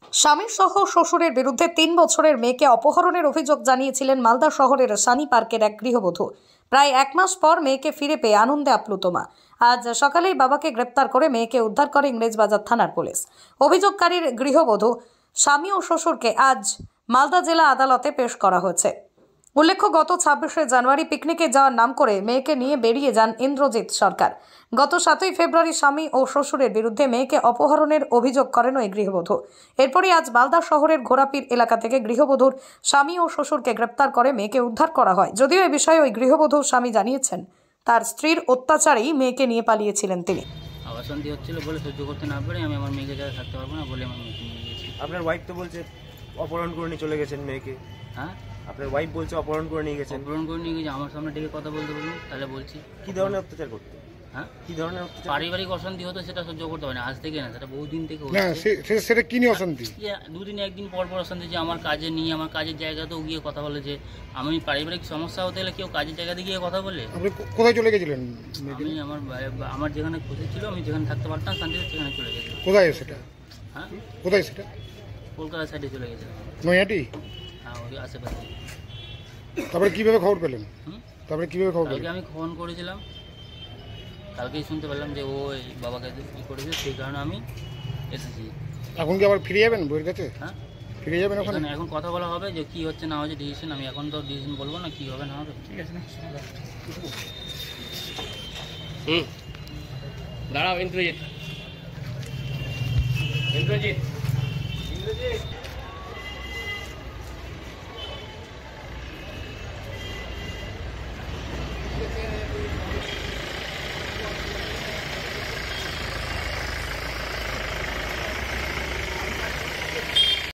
স্বামী সহ শ্বশুরের বিরুদ্ধে ৩ বছরের মেয়েকে অপহরণের অভিযোগ জানিয়েছিলেন মালদা শহরের সানি পার্কের এক গৃহবধূ। প্রায় ১ মাস পর মেয়েকে ফিরে পেয়ে আনন্দে আপ্লুত মা। আজ সকালেই বাবাকে গ্রেপ্তার করে মেয়েকে উদ্ধার করে ইংরেজবাজার থানার পুলিশ। অভিযোগকারীর গৃহবধূ স্বামী ও শ্বশুরকে আজ মালদা জেলা আদালতে পেশ করা হয়েছে। উল্লেখ্য, গত ২৬শে জানুয়ারি পিকনিকে যাওয়ার নাম করে মেয়েকে নিয়ে বেরিয়ে যান ইন্দ্রজিৎ সরকার। গত ৭ই ফেব্রুয়ারি স্বামী ও শ্বশুরের বিরুদ্ধে মেয়েকে অপহরণের অভিযোগ করেন ওই গৃহবধূ। এরপরই আজ মালদা শহরের ঘোড়াপীর এলাকা থেকে গৃহবধূর স্বামী ও শ্বশুরকে গ্রেপ্তার করে মেয়েকে উদ্ধার করা হয়। যদিও এ বিষয়ে ওই গৃহবধূর স্বামী জানিয়েছেন তার স্ত্রীর অত্যাচারেই মেয়েকে নিয়ে পালিয়েছিলেন তিনি। অশান্তি হচ্ছিল বলে সহ্য করতে না পারে আমি আমার মেয়েকে জায়গায় থাকতে পারবো না বলে আমার মেয়েকে নিয়ে গেছি। আপনার ওয়াইফ তো বলছে অপহরণ করে নিয়ে চলে গেছেন মেয়েকে। হ্যাঁ, আপনার ওয়াইফ বলছে অপহরণ করে নিয়ে গেছেন। অপহরণ করে নিয়ে গেছে। আমার সামনে ডেকে কথা বলতে বলুন, তাহলে বলছি। কি ধরনের অত্যাচার করতে? হ্যাঁ, কি ধরনের অত্যাচার? পারিবারিক অশান্তি হতো, সেটা সহ্য করতে পারে না আজ থেকে না, সেটা বহুদিন থেকে না। সেটা কি নিয়ে অশান্তি? দুদিন একদিন পর পর অশান্তি, যে আমার কাজে নিয়ে আমার কাজের জায়গাতেও গিয়ে কথা বলে। যে আমি পারিবারিক সমস্যা হতে গেলে কেউ কাজের জায়গাতে গিয়ে কথা বলে। আপনি কোথায় চলে গেছিলেন? আমি আমার যেখানে খুশি ছিল, আমি যেখানে থাকতে পারতাম শান্তিতে, সেখানে চলে গেছি। কোথায় সেটা? হ্যাঁ, কোথায় সেটা? কলকাতা সাইডে চলে গেছে। নৈহাটি? হ্যাঁ, ওই আশেপাশে। তারপরে কিভাবে খবর পেলেন? তারপরে কিভাবে খবর পেলেন? কালকে আমি ফোন করেছিলাম, কালকেই শুনতে পেলাম যে ও এই বাবাকে ই করেছে, সেই কারণে আমি এসেছি। এখন কি আবার ফিরে যাবেন বইয়ের কাছে? হ্যাঁ, ফিরে যাবেন ওখানে? এখন কথা বলা হবে যে কি হচ্ছে না হচ্ছে ডিসিশন। আমি এখন তো ডিসিশন বলবো না কি হবে না হবে। ঠিক আছে না? দাঁড়াও ইন্দ্রজিৎ।